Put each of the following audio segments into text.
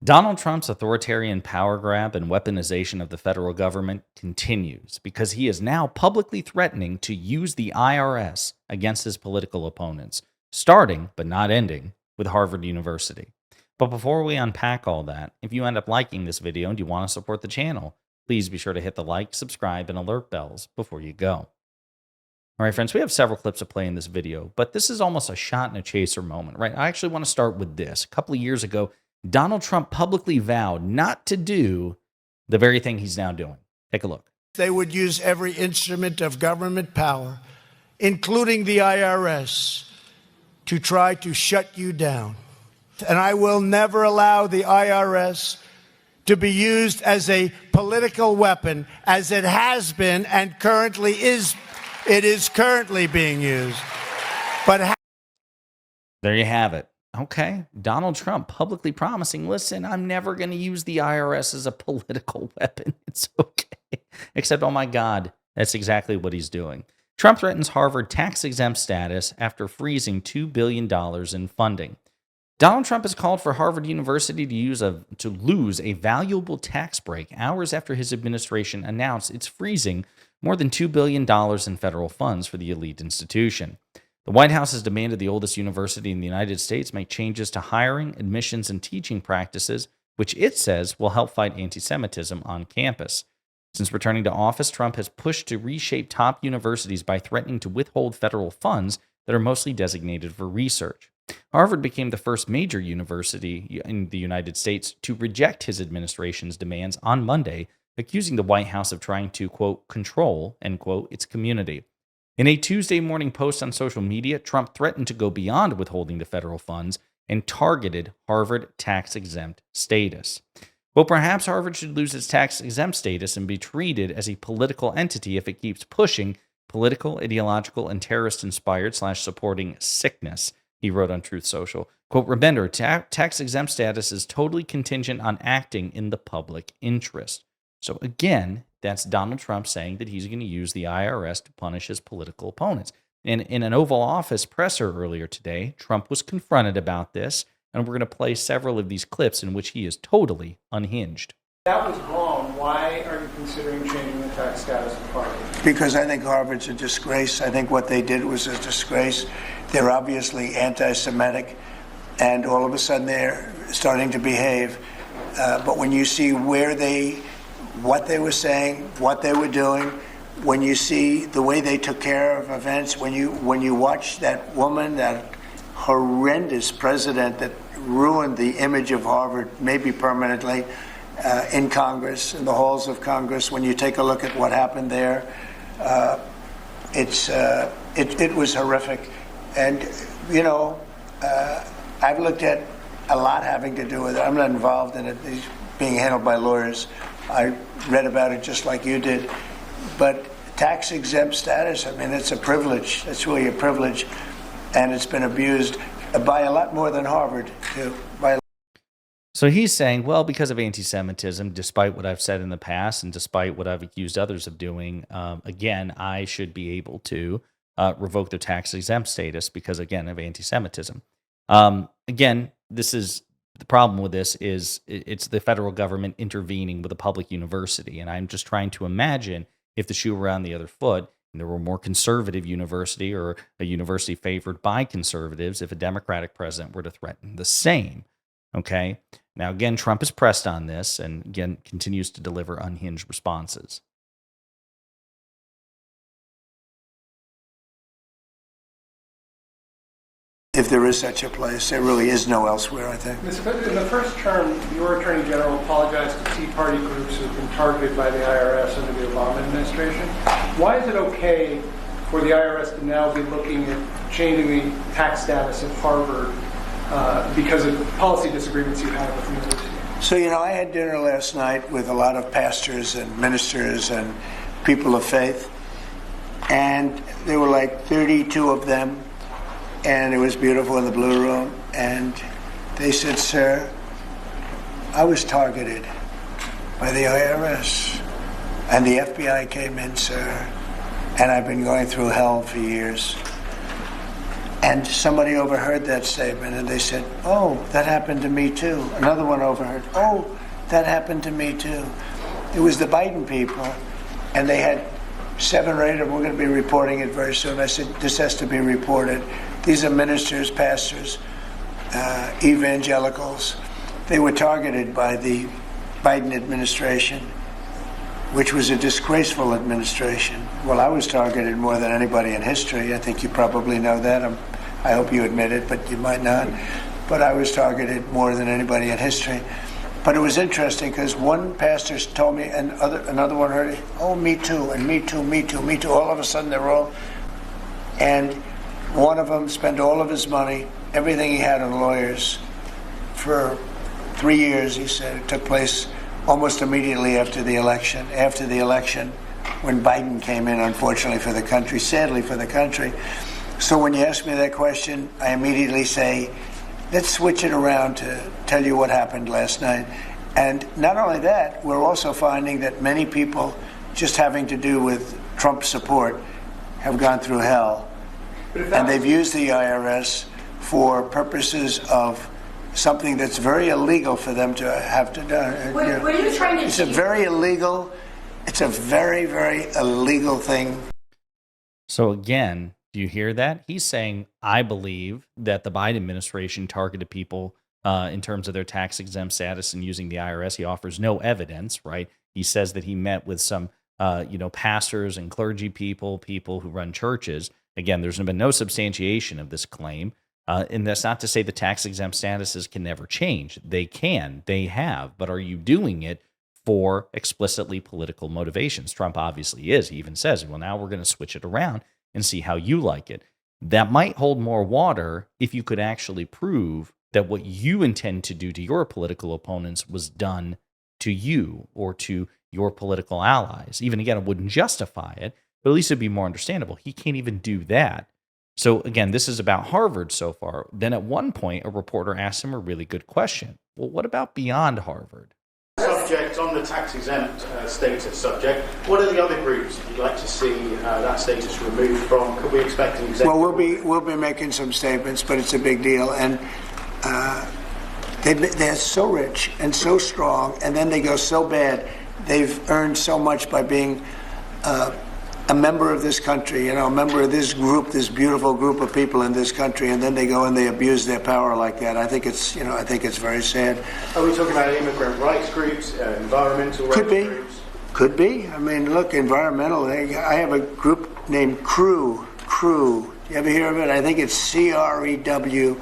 Donald Trump's authoritarian power grab and weaponization of the federal government continues because he is now publicly threatening to use the IRS against his political opponents, starting, but not ending, with Harvard University. But before we unpack all that, if you end up liking this video and you want to support the channel, please be sure to hit the like, subscribe, and alert bells before you go. All right, friends, we have several clips to play in this video, but this is almost a shot and a chaser moment, right? I actually want to start with this. A couple of years ago, Donald Trump publicly vowed not to do the very thing he's now doing. Take a look. They would use every instrument of government power, including the IRS, to try to shut you down. And I will never allow the IRS to be used as a political weapon, as it has been and currently is. It is currently being used. But there you have it. Okay, Donald Trump publicly promising, listen, I'm never going to use the IRS as a political weapon. It's okay. Except, oh my God, that's exactly what he's doing. Trump threatens Harvard tax-exempt status after freezing $2 billion in funding. Donald Trump has called for Harvard University to lose a valuable tax break hours after his administration announced it's freezing more than $2 billion in federal funds for the elite institution. The White House has demanded the oldest university in the United States make changes to hiring, admissions, and teaching practices, which it says will help fight anti-Semitism on campus. Since returning to office, Trump has pushed to reshape top universities by threatening to withhold federal funds that are mostly designated for research. Harvard became the first major university in the United States to reject his administration's demands on Monday, accusing the White House of trying to, quote, control, end quote, its community. In a Tuesday morning post on social media, Trump threatened to go beyond withholding the federal funds and targeted Harvard tax-exempt status. Well, perhaps Harvard should lose its tax-exempt status and be treated as a political entity if it keeps pushing political, ideological, and terrorist-inspired / supporting sickness, he wrote on Truth Social. Quote, remember, tax-exempt status is totally contingent on acting in the public interest. So again, that's Donald Trump saying that he's going to use the IRS to punish his political opponents. And in an Oval Office presser earlier today, Trump was confronted about this, and we're going to play several of these clips in which he is totally unhinged. That was wrong. Why are you considering changing the tax status of Harvard? Because I think Harvard's a disgrace. I think what they did was a disgrace. They're obviously anti-Semitic, and all of a sudden they're starting to behave. But when you see what they were saying, what they were doing, when you see the way they took care of events, when you watch that woman, that horrendous president that ruined the image of Harvard, maybe permanently, in Congress, in the halls of Congress, when you take a look at what happened there, it was horrific. And, you know, I've looked at a lot having to do with it. I'm not involved in it. It's being handled by lawyers. I read about it just like you did. But tax-exempt status, I mean, it's a privilege. It's really a privilege. And it's been abused by a lot more than Harvard, too. So he's saying, well, because of anti-Semitism, despite what I've said in the past and despite what I've accused others of doing, again, I should be able to revoke their tax-exempt status because, again, of anti-Semitism. Again, this is... The problem with this is it's the federal government intervening with a public university. And I'm just trying to imagine if the shoe were on the other foot and there were a more conservative university or a university favored by conservatives, if a Democratic president were to threaten the same. Okay. Now, again, Trump is pressed on this and, again, continues to deliver unhinged responses. If there is such a place, there really is no elsewhere, I think. In the first term, your Attorney General apologized to Tea Party groups who have been targeted by the IRS under the Obama administration. Why is it okay for the IRS to now be looking at changing the tax status of Harvard because of policy disagreements you have with the university? So, you know, I had dinner last night with a lot of pastors and ministers and people of faith, and there were like 32 of them. And it was beautiful in the Blue Room. And they said, sir, I was targeted by the IRS. And the FBI came in, sir. And I've been going through hell for years. And somebody overheard that statement, and they said, "Oh, that happened to me too." Another one overheard, "Oh, that happened to me too." It was the Biden people, and they had 7 or 8 of them. We're going to be reporting it very soon. I said, this has to be reported. These are ministers, pastors, evangelicals. They were targeted by the Biden administration, which was a disgraceful administration. Well, I was targeted more than anybody in history. I think you probably know that. I hope you admit it, but you might not. But I was targeted more than anybody in history. But it was interesting because one pastor told me, and another one heard it, "Oh, me too, and me too, me too, me too." All of a sudden, they're all, and one of them spent all of his money, everything he had on lawyers, for 3 years. He said it took place almost immediately after the election. After the election, when Biden came in, unfortunately for the country, sadly for the country. So when you ask me that question, I immediately say, let's switch it around to tell you what happened last night. And not only that, we're also finding that many people just having to do with Trump support have gone through hell. And they've used the IRS for purposes of something that's very illegal for them to have to do. What are you trying to It's a very illegal, it's a very, very illegal thing. So again, do you hear that? He's saying, I believe that the Biden administration targeted people in terms of their tax exempt status and using the IRS. He offers no evidence, right? He says that he met with some, pastors and clergy people who run churches. Again, there's been no substantiation of this claim. And that's not to say the tax exempt statuses can never change. They can, they have, but are you doing it for explicitly political motivations? Trump obviously is. He even says, well, now we're going to switch it around and see how you like it. That might hold more water if you could actually prove that what you intend to do to your political opponents was done to you or to your political allies. Even again, it wouldn't justify it, but at least it'd be more understandable. He can't even do that. So again, this is about Harvard so far. Then at one point, a reporter asked him a really good question. Well, what about beyond Harvard? Subject on the tax exempt status subject, what are the other groups you'd like to see that status removed from? Could we expect an exempt? Well, we'll be making some statements, but it's a big deal, and they're so rich and so strong, and then they go so bad. They've earned so much by being a member of this country, a member of this group, this beautiful group of people in this country, and then they go and they abuse their power like that. I think it's very sad. Are we talking about immigrant rights groups, environmental rights groups? Could be. I mean, look, environmental. I have a group named CREW. You ever hear of it? I think it's CREW,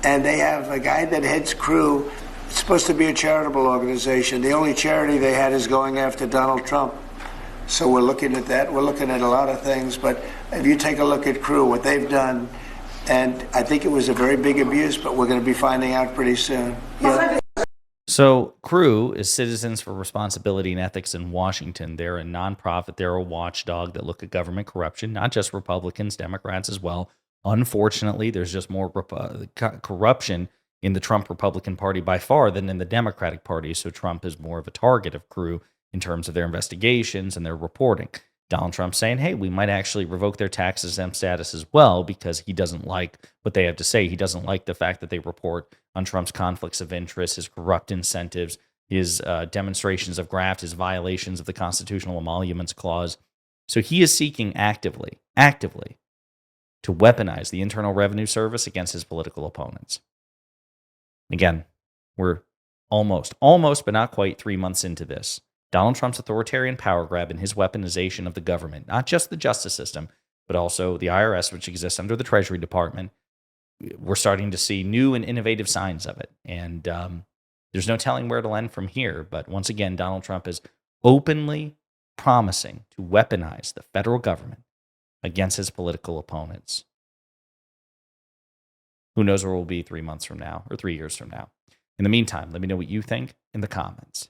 and they have a guy that heads CREW. It's supposed to be a charitable organization. The only charity they had is going after Donald Trump. So we're looking at that. We're looking at a lot of things. But if you take a look at CREW, what they've done, and I think it was a very big abuse, but we're going to be finding out pretty soon. Yeah. So CREW is Citizens for Responsibility and Ethics in Washington. They're a nonprofit. They're a watchdog that look at government corruption, not just Republicans, Democrats as well. Unfortunately, there's just more corruption in the Trump Republican Party by far than in the Democratic Party. So Trump is more of a target of CREW in terms of their investigations and their reporting. Donald Trump saying, hey, we might actually revoke their tax exempt status as well because he doesn't like what they have to say. He doesn't like the fact that they report on Trump's conflicts of interest, his corrupt incentives, his demonstrations of graft, his violations of the Constitutional Emoluments Clause. So he is seeking actively to weaponize the Internal Revenue Service against his political opponents. Again, we're almost, but not quite 3 months into this. Donald Trump's authoritarian power grab and his weaponization of the government, not just the justice system, but also the IRS, which exists under the Treasury Department, we're starting to see new and innovative signs of it. And there's no telling where it'll end from here. But once again, Donald Trump is openly promising to weaponize the federal government against his political opponents. Who knows where we'll be 3 months from now or 3 years from now. In the meantime, let me know what you think in the comments.